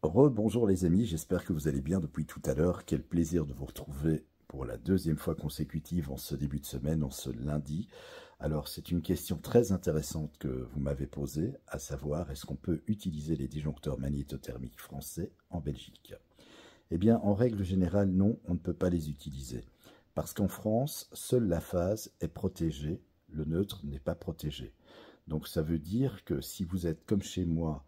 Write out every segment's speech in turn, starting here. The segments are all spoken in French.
Rebonjour les amis, j'espère que vous allez bien depuis tout à l'heure. Quel plaisir de vous retrouver pour la deuxième fois consécutive en ce début de semaine, en ce lundi. Alors c'est une question très intéressante que vous m'avez posée, à savoir est-ce qu'on peut utiliser les disjoncteurs magnétothermiques français en Belgique? Eh bien en règle générale non, on ne peut pas les utiliser. Parce qu'en France, seule la phase est protégée, le neutre n'est pas protégé. Donc ça veut dire que si vous êtes comme chez moi,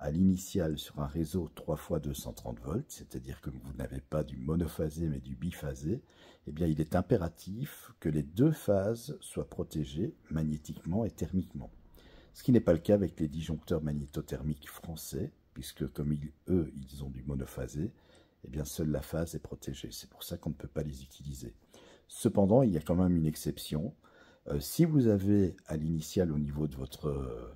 à l'initiale sur un réseau 3 fois 230 volts, c'est-à-dire que vous n'avez pas du monophasé mais du biphasé, eh bien il est impératif que les deux phases soient protégées magnétiquement et thermiquement. Ce qui n'est pas le cas avec les disjoncteurs magnétothermiques français, puisque comme eux, ils ont du monophasé, eh bien seule la phase est protégée. C'est pour ça qu'on ne peut pas les utiliser. Cependant, il y a quand même une exception. Si vous avez à l'initiale au niveau de votre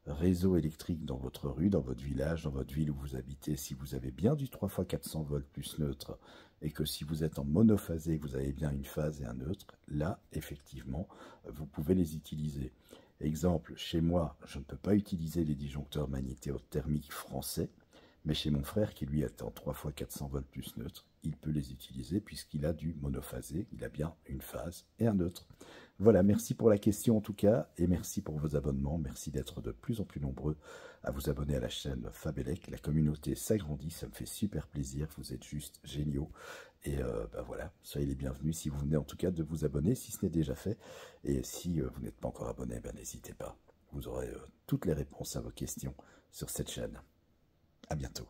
réseau électrique dans votre rue, dans votre village, dans votre ville où vous habitez, si vous avez bien du 3 fois 400 volts plus neutre, et que si vous êtes en monophasé, vous avez bien une phase et un neutre, là, effectivement, vous pouvez les utiliser. Exemple, chez moi, je ne peux pas utiliser les disjoncteurs magnétothermiques français, mais chez mon frère, qui lui est en 3 fois 400 volts plus neutre, il peut les utiliser puisqu'il a du monophasé, il a bien une phase et un neutre. Voilà, merci pour la question en tout cas, et merci pour vos abonnements. Merci d'être de plus en plus nombreux à vous abonner à la chaîne Fabelec. La communauté s'agrandit, ça me fait super plaisir, vous êtes juste géniaux. Et voilà, soyez les bienvenus si vous venez en tout cas de vous abonner, si ce n'est déjà fait. Et si vous n'êtes pas encore abonné, n'hésitez pas. Vous aurez toutes les réponses à vos questions sur cette chaîne. À bientôt.